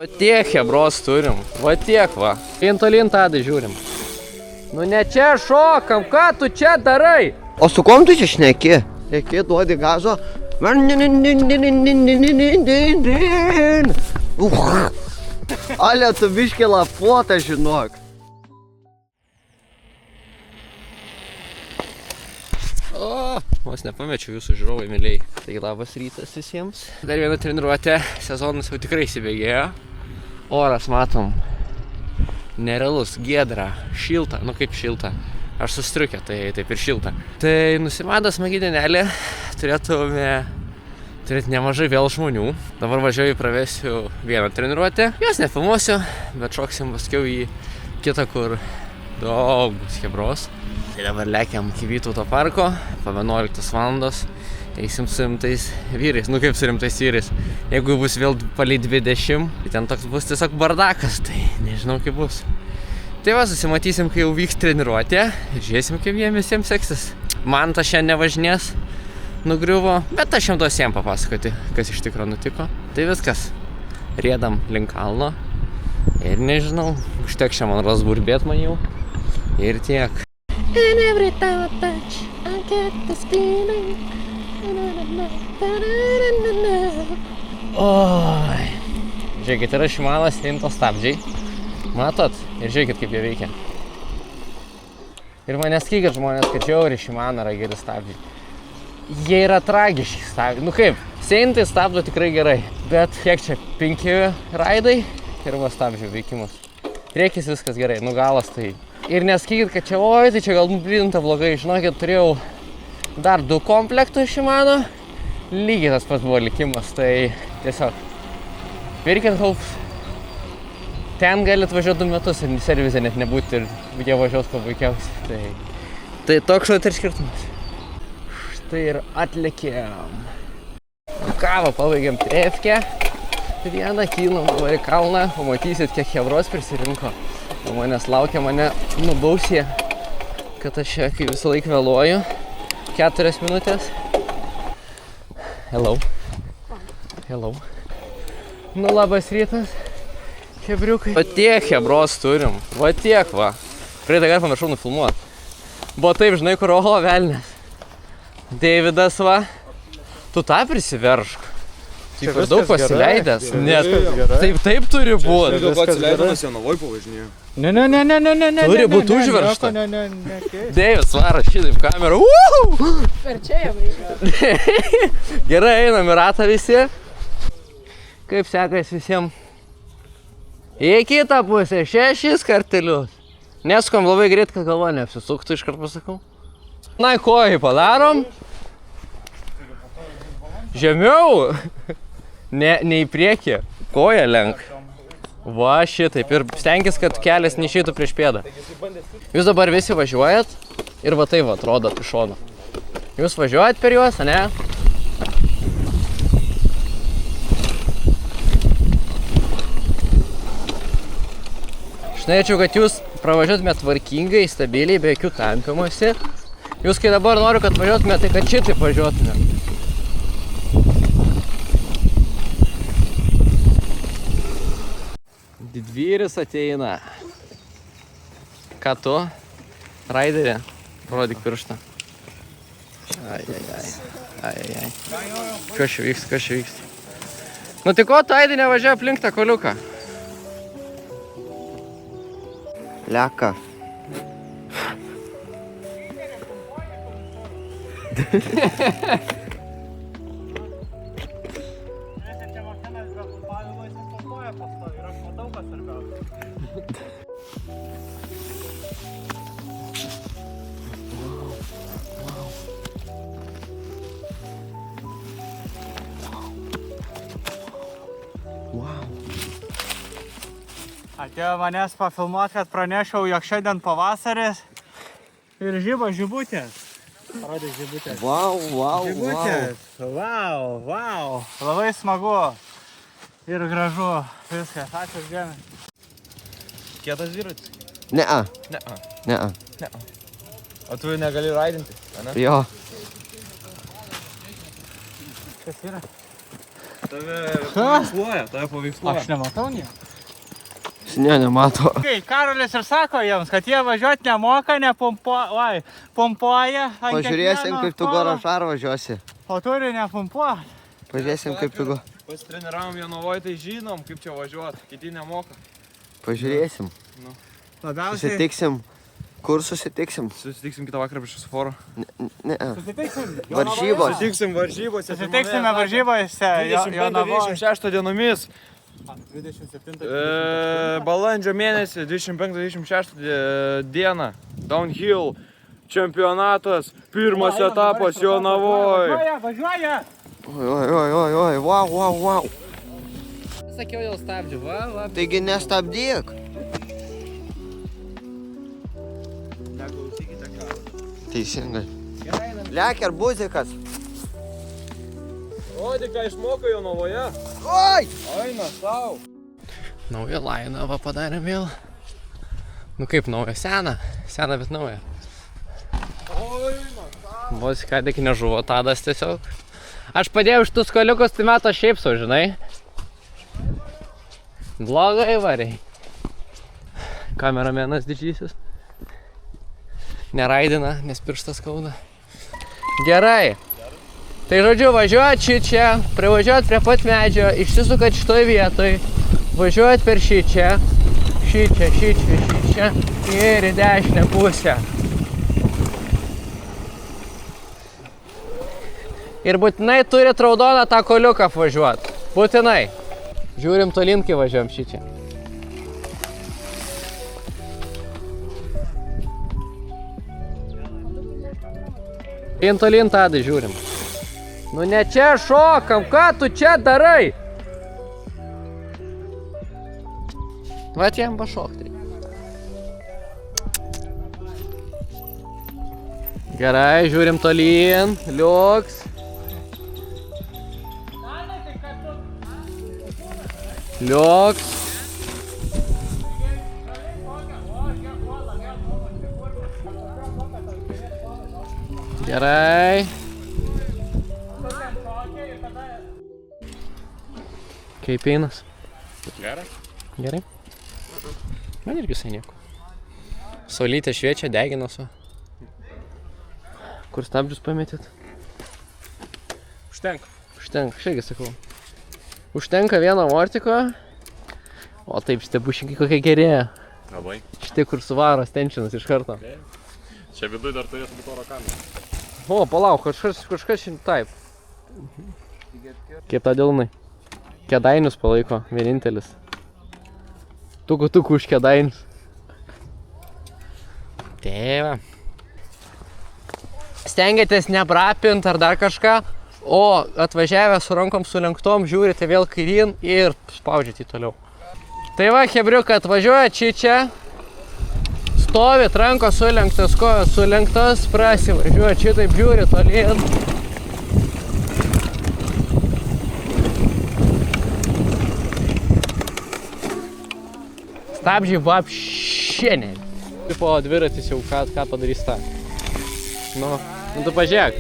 Va tiek hebros turim, va tiek va. Tolin Tadai žiūrim. Nu ne čia šokam, ką tu čia darai? O su kom tu čia šneki? Reikia duodi gazo. Ale, tu biškį lapuotą, žinok. Vos nepamečiau jūsų žiūrovai, mėliai. Taigi labas rytas visiems. Dar viena treniruotė, sezonas jau tikrai įsibėgėjo. Oras matom. Nerealus, giedra, šilta, nu kaip šilta. Aš sustriukė, tai taip ir šilta. Tai nusimada smagi dienelė, turėtume turėti nemažai vėl žmonių. Dabar važiuoju, pravesiu vieną treniruotę. Jos nefilmuosiu, bet šoksim paskiau į kitą, kur daug bus hebros. Tai dabar lekiam iki Vytauto parko, po 11 valandos. Eisim su rimtais vyrais, nu kaip su rimtais vyrais. Jeigu bus vėl palei 20, tai ten toks bus tiesiog bardakas, tai nežinau kaip bus. Tai va, susimatysim, kai jau vyks treniruotė ir žiūrėsim, kaip jiem visiems seksis. Man tas šiandien nevažinės, nugriuvo, bet aš jam duosiu jiem papasakoti, kas iš tikro nutiko. Tai viskas, riedam link kalno ir nežinau, užtek šią man rasburbėt man jau ir tiek. And every time I touch, I get this feeling. Oi. Žiūrėkit, yra Šimanas rimto stabdžiai. Matot? Ir žiūrėkit, kaip jie veikia. Ir man neskykit žmonės, kad žiauri Šimano yra geri stabdžiai. Jie yra tragiški stabdžiai. Nu kaip, Seintai stabdo tikrai gerai. Bet kiek čia, 5 raidai ir va stabdžių veikimus. Priekis viskas gerai, nu galas tai. Ir neskykit, kad čia, oi, tai čia gal nublydinta blogai. Žinokit, turėjau dar 2 komplektų Šimano. Lygiai tas pats buvo likimas, tai tiesiog pirkit Hopes. Ten galit važiuoti 2 metus ir servise net nebūti ir jie važiuos kuo puikiausiai. Tai toks šat ir skirtumas. Štai ir atlėkėjom. Ką va, pabaigėm trefkę. Vieną kylam dabar į kalną, pamatysit, kiek hebros prisirinko. O manęs laukia, mane nubausė, kad aš čia kaip visą laiką vėluoju. 4 minutės. Hello. Hello. Nu labas rytas, hebriukai. Va tiek hebros turim, va tiek va. Praeitą kartą pamiršau nufilmuot. Buvo taip, žinai, kur oho velnės. Deividas va. Tu tą prisiveršk. Taip per daug pasileidęs, nes taip turi būti. Dėl ko atsileidamas Jonavoj pavažinėjo. Ne. Turi būti užveršta. Deivis varo šitaip kamerą. Per čia jau reikia. Gerai, einam į ratą visi. Kaip sekas visiems? Į kitą pusę, 6 kartelius. Neskom labai greit, kad galva neapsisuktų, iškart pasakau. Na, kojai padarom. Žemiau. Ne į priekį, koją lenk. Va šitaip ir stenkis, kad kelias neišeitų prieš pėdą. Jūs dabar visi važiuojat ir va tai va atrodot iš šono. Jūs važiuojat per juos, ne? Aš norėčiau, kad jūs pravažiuotumėt tvarkingai, stabiliai, be jokių tampimosi. Jūs kai dabar noriu, kad važiuotumėt, tai kad šitaip važiuotumėt. Didvyris ateina. Ką tu? Raiderį? Rodyk pirštą. Ai. Kas čia vyksta? Nu tai ko tu, Aidai, nevažiuoji aplink tą koliuką? Leka. Atėjo manęs pafilmuot, kad pranešiau, jog šiandien pavasaris ir žiba žibutės. Parodė žibutės. Žibutės. Wow. Labai smagu ir gražu viskas. Ačiū už dėmesį. Kietas dviratis? Ne-a. Ne-a. O tu negali raidinti, ne? Jo. Kas yra? Tave paveiksluoja. Aš nematau nieko. Ne, nemato. Kai Karolis ir sako jiems, kad jie važiuoti nemoka, nepumpuoja. Pažiūrėsim, kaip tu garažar važiuosi. O turi nepumpuoti. Pažiūrėsim, kaip tu go. Pasitreniravome Jonavoje, tai žinom, kaip čia važiuoti. Kiti nemoka. Pažiūrėsim. Labiausiai. Susitiksim. Kur susitiksim? Susitiksim kitą vakarą prieš Soforo. Ne. Susitiksim. Varžybos. Susitiksim varžybose. Susitiksime varžybose. 25-26 dienomis. 27. Balandžio mėnesį, 25-26 dieną. Downhill čempionatas. Pirmas etapas Jonavoje. Važiuoja. Oi, wow. Sakiau dėl stabdžių, va. Taigi nestabdyk. Teisingai. Lek ir buzikas. Rodė, ką išmoko Jonavoje. Oi! Eina, sau. Naują lainą va padarėm vėl. Nu kaip naują, seną, bet naują. Vos ką tik nežuvo Tadas tiesiog. Aš padėjau iš tų skoliukus, tai meto šiaip sau, žinai. Blogai variai. Kameramenas didžysis. Neraidina, nes pirštas skauda. Gerai. Tai žodžiu, važiuot šičia, privažiuot prie pat medžio, išsisukat šitoj vietoj, važiuot per šičia ir į dešinę pusę. Ir būtinai turit raudoną tą koliuką apvažiuot. Būtinai. Žiūrim tolyn, kai važiuojam šičia. Tolyn, Tadai, žiūrim. Nu ne čia šokam, ką tu čia darai? Vat jam pašokti. Gerai, žiūrim tolyn, liuks. Liuks. Gerai. Kaip einas? Gerai. Gerai? Man irgi visai nieko. Saulytė šviečia, deginosi. Kur stabdžius pametėt? Užtenka. Užtenka, aš irgi sakau. Užtenka vieno mortiko. O taip, šitie bušininkai kokie gerėja. Labai. Šitie, kur suvaro stenčinas iš karto. Čia viduje dar turės būti oro kamera. O, palauk, kažkas šiandien taip. Kaip tą dėlnai? Kėdainius palaiko, vienintelis. Tuku už Kėdainius. Tėva. Stengiatės nebrapint ar dar kažką, o atvažiavę su rankom sulenktom žiūrite vėl kairyn ir spaudžiate į toliau. Tai va, hebriukai, atvažiuoja čia. Stovit, rankos sulenktos, kojos sulenktos, prasivažiuoja šitaip, žiūri tolyn. Stabdžiai vapšė ne. Po dviratis jau ką padarys tą. Nu tu pažiūrėk.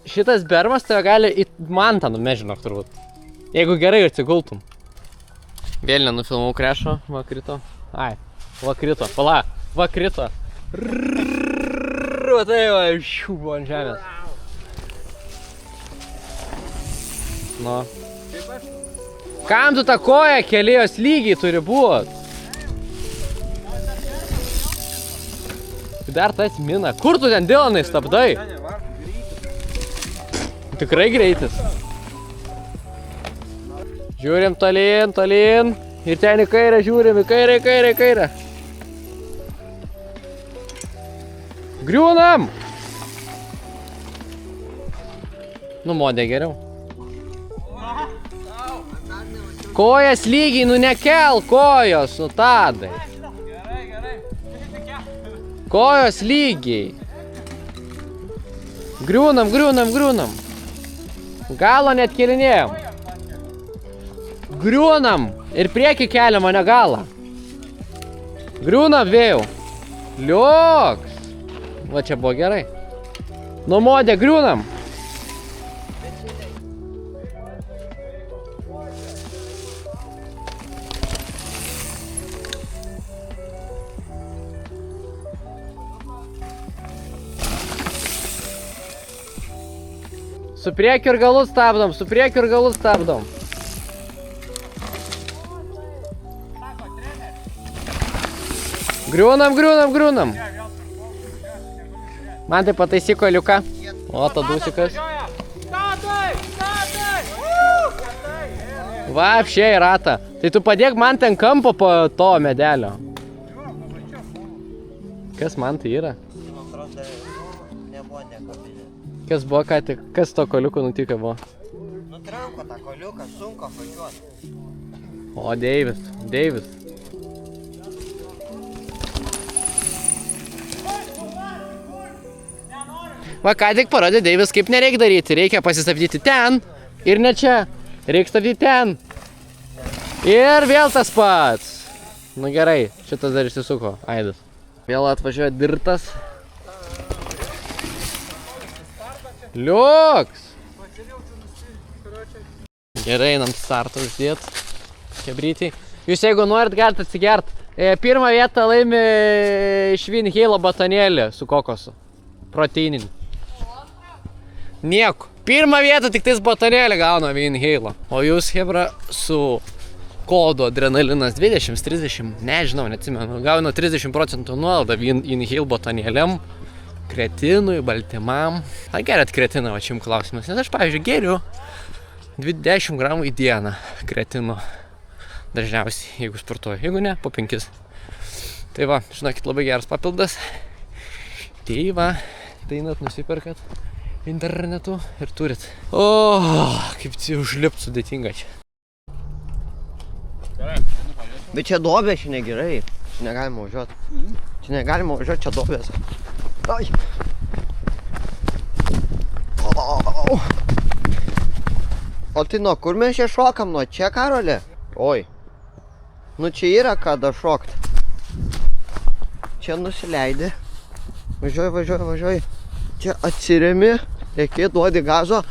Šitas bermas tave gali į mantą numest, žinok, turbūt. Jeigu gerai atsigultum. Vėl nenufilmau krešo, va krito. Ai, va krito, pala, va krito. Va tai va, buvo ant žemės. Nu. Kam tu tą koją keli, jos lygiai turi būt? Dar tas mina. Kur tu ten Dylanai stabdai? Tikrai greitis. Žiūrim tolyn. Ir ten į kairę žiūrim, į kairę. Griūnam! Nu, modė geriau. Kojas lygiai, nu nekel kojos, nu Tadai. Kojos lygiai. Griūnam. Galo net kelinėjom. Griūnam ir priekį keliam, o ne galą. Griūnam vėjau. Liuks. Va čia buvo gerai. Nu modė, griūnam. Su priekiu ir galu stabdom, su priekiu ir galu stabdom. Griūnam, griūnam, griūnam. Man tai pataisyk koliuką. O, tadusikas. Va, apšiai ratą. Tai tu padėk man ten kampo po to medelio. Kas man tai yra? Nebuvo nekabinė. Kas buvo ką tik? Kas to koliuko nutiko buvo? Nutranko tą koliuką, sunku važiuoti. O, Deivis. Va, ką tik parodė Deivis, kaip nereikia daryti. Reikia pasistabdyti ten ir ne čia. Reikia stabdyti ten. Ir vėl tas pats. Nu gerai, šitas dar išsisuko, Aidas. Vėl atvažiuoja dirtas. Liuks. Gerai, einam startą uždėt. Kebrytį. Jūs jeigu norit, galite atsigert. Pirmą vietą laimi Švin Heilo batonėlį su kokosu. Proteininį. Nieko. Pirmą vietą tik tais batonėlį gauna Vin Heilo. O jūs, hebra, su kodu adrenalinas 20-30, nežinau, neatsimenu, gauna 30% nuolaidą Vin Heilo batonėliam, kretinui, baltymam. Ar geriat kretiną, va čia jums klausimas, nes aš, pavyzdžiui, geriu 20 gramų į dieną kretino. Dažniausiai, jeigu sportuoju, jeigu ne, po 5. Tai va, žinokit, labai geras papildas. Tai va, tai net nusiperkat internetu ir turit. O, kaip čia užlipt sudėtinga čia. Bet čia duobė, čia negerai. Čia negalima važiuoti. Čia negalima važiuoti, čia duobės. Ai. O tai nuo kur mes čia šokam? Nuo čia, Karolė? Oi. Nu čia yra kada šokt. Čia nusileidi. Važiuoji. Čia atsiremi. Reikia duodi gazo.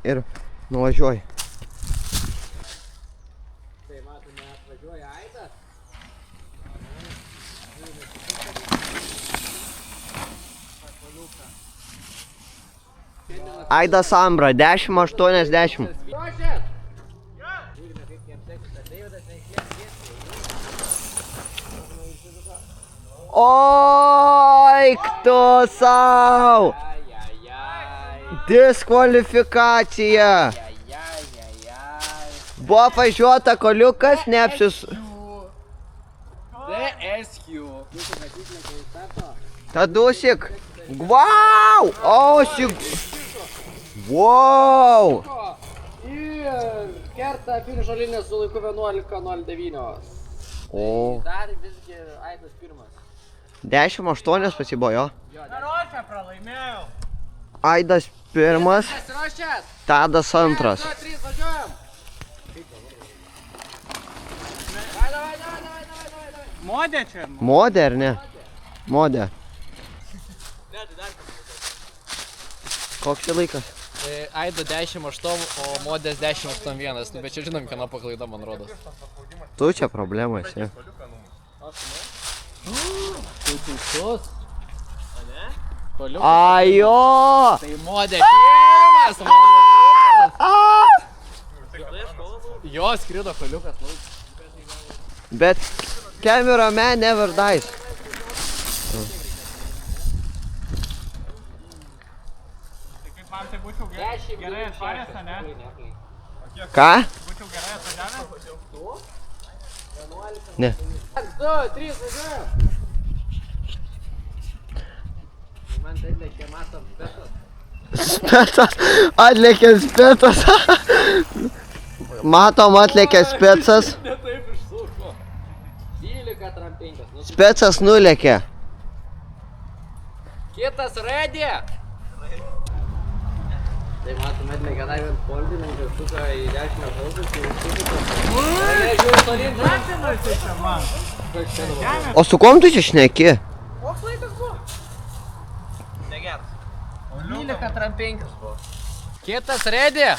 Ir nuvažiuoji. Tai matome, atvažiuoja Aidas. Aidas Ambra, 10-80. Oi, tu sau! Diskvalifikacija! Buvo važiuota koliukas, neapsis... DSQ. Tadusik! Vau! Ausik! Vau! Ir kerta finišo liniją su laiku 11:09. O. Dar visgi Aidas pirmas. 10-8 pasibo jo. Karočią pralaimėjau. Aidas pirmas, Pasiruošęs? Tadas antras. 1, 2, 3, važiuojam. Davai. Modė čia. Modė ar ne? Modė. Koks čia laikas? Aido 10:08, o Modės 10:81. Nu, bet čia žinom, kieno paklaida, man rodos. Tu čia problemas, ja. Tai teisus. Koliukas. Ajo! Tai Modė pirmas, Jo skrido koliukas lauk. Bet cameraman never dies. Kaip man tai būčiau gerai atvaręs, ne? Ką? Būčiau gerai atvažiavęs. Ne. 2, 3, važiuojam. Man tai lėkė, matom, spetas. Specas, atlėkė specas. Matom, atlėkė specas. Ne taip išsuko. 12:35. Specas nulėkė. Kitas ready. Tai matom, atlėkė dar vien poldininkas, suka į dešinę žaudus ir užsuko. Žiūrė tolyn, Pratinasi čia man. Kas čia dabar? O su kom tu čia šneki? Koks laikas buvo? 12:35 buvo. Kitas ready.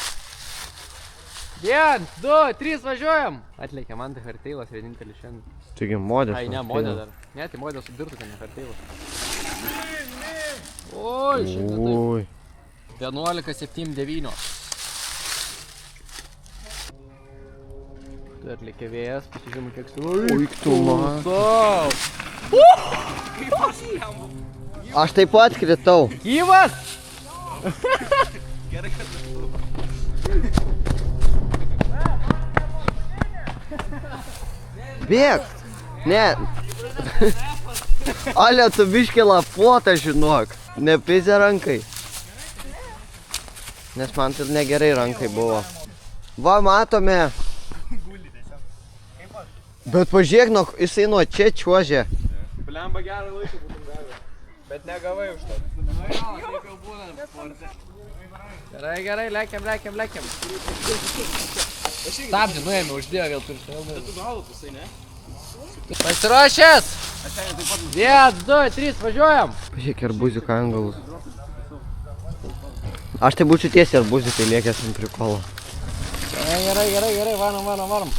1, 2, 3, važiuojam. Atlėkė man tai Harteilas vienintelis šiandien. Taigi modė. Ai, ne, Modė dar. Ne, tai Modė su Dirtuke, ne Harteilas. Oi, šiandien taip. Oi. 11,79. Dar likia vėjas, pasižiūrėjom kiek su... Ui, tu man. Wow. Aš taip pat kritau. Gyvas! Bėg. Ne. Ale, tu biškį lapuotą, žinok. Nepizė rankai. Nes man tai negerai rankai buvo. Va, matome. Bet pažiūrėk, jisai nuo čia čiuožė. Blemba gerą laiką būtum gavę. Bet negavai už to. Gerai, lekiam. Stabdį, nuėmė, uždėjo vėl pirštą. Bet tu galų pusai, ne? Pasiruošęs! 1, 2, 3, važiuojam! Pažiūrėk, arbūziką angalus. Aš tai būčiau tiesiai arbūzikai lėkęs ant prikolo. Gerai, varom.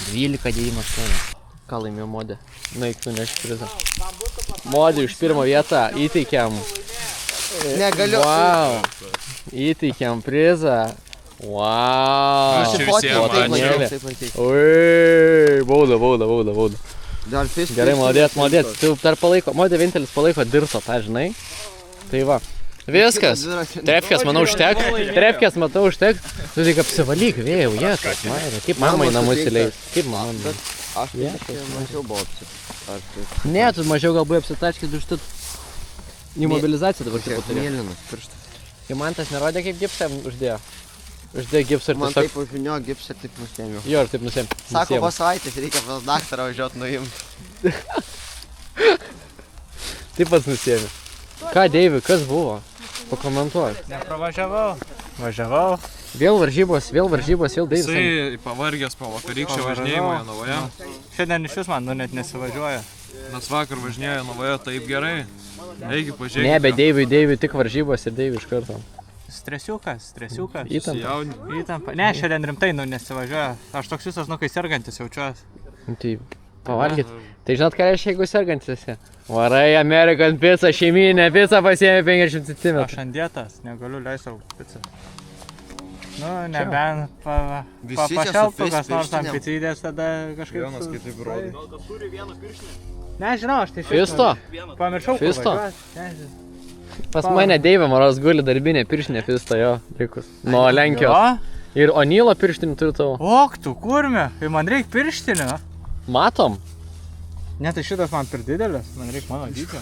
12,98. Ką laimėjo modė? Naik, tu neš prizą. Modė už pirmą vietą įteikiam. Negaliu. Wow. Įteikiam prizą. Wow. Ui, bauda. Gerai, modė. Tu dar palaiko, modė vienintelis palaiko dirto, tą žinai. Tai va. Viskas. Trepkės, manau, užtek. Tu tik apsivalyk, vėjau, jesas, mairė. Kaip mamai namus įleis? Kaip mamai? Aš mažiau buvau apsitaškęs. Ne, tu mažiau galbūt apsitaškęs už šitą imobilizaciją dabar čia patarė. Mėlynas pirštas. Kai man tas nerodė, kaip gipsą uždėjo. Uždėjo gipsą ir Man tiesiog... taip užvinio gipsą ir taip nusėmiau. Jo, ir taip nusėmė. Sako, po savaitės reikia pas daktarą važiuot nuimt. Taip pats nusėmė. Ką, Deivi, kas buvo? Pakomentuoj. Nepravažiavau. Važiavau. Vėl varžybos, vėl Deivis. Jisai pavargęs po vakarykščio važinėjimo Jonavoje. Šiandien iš vis man net nesivažiuoja. Nes vakar važinėjo Jonavoje taip gerai. Eigi pažiūrėk. Ne, bet Deiviui tik varžybos ir Deiviui iš karto. Stresiukas. Įtampa. Ne, šiandien rimtai nesivažiuoja. Aš toks visas, kai sergantis jaučiuosi. Tai pavalgyt. Tai žinot, ką reiškia, jeigu sergantis esi? Varai American pizza, šeiminė pizza pasiėmė 500 cm. Aš ant dietas, negaliu leisti savo pizzą. Nu, nebent pašelptų kas nors ant pizzydės, tada kažkaip... Vienas kitaip rodo. Nežinau, aš tai Fisto? Pamiršau, Fisto? Pas mane Deivė Moros guli darbinė pirštinė Fisto, jo, likus. Nuo Lenkijos. Ir Onilo pirštinį turiu tavo. Ok, tu kurmi, tai man reikia pirštinio. Matom? Ne, tai šitas man per didelis, man reikia mano dydžio.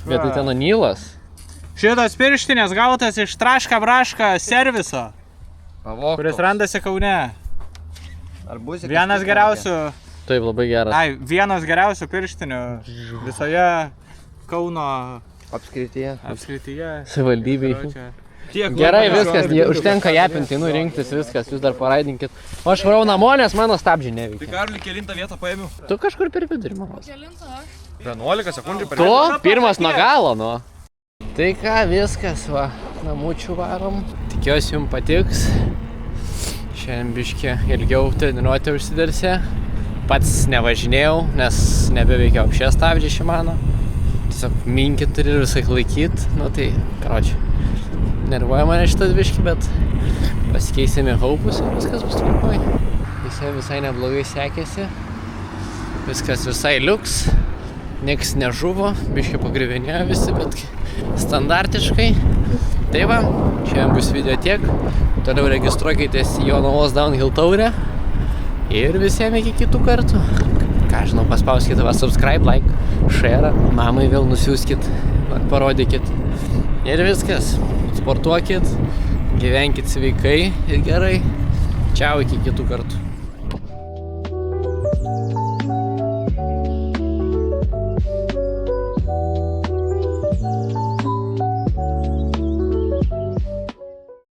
Bet tai ten Onilas. Šitas pirštinės gautas iš Traška Braška serviso, kuris randasi Kaune. Vienas geriausių, Taip, labai geras. vienas geriausių pirštinių visoje Kauno Apskrityje. Savivaldybėj. Gerai, viskas, užtenka japinti, rinktis viskas, jūs dar paraidinkit. O aš varau namo, nes mano stabdžiai Tai neveikia. Karli, kelintą vietą paėmiau. Tu kažkur per vidurį, Moros. 11 sekundžių per Tu pirmas nuo galo, nu. Tai ką, viskas, va, namučių varom. Tikiuosi jums patiks. Šiandien biškį ilgiau treniruotę užsidarsė. Pats nevažinėjau, nes nebeveikia apšė stabdžiai Shimano. Tiesiog minkį turi ir visai laikyt. Nu tai, karočiui, nervuoja mane šitas biškį, bet pasikeisime haupus ir viskas bus trumpai. Visai neblogai sekėsi. Viskas visai liuks. Nieks nežuvo, biškį pagrivinėjo visi, bet standartiškai. Tai va, šiandien bus video tiek. Toliau registruokitės į Jonavos Downhill taurę. Ir visiems iki kitų kartų. Ką žinau, paspauskite va subscribe, like, share. Mamai vėl nusiųskit, parodykit. Ir viskas. Sportuokit, gyvenkit sveikai ir gerai. Čiau, iki kitų kartų.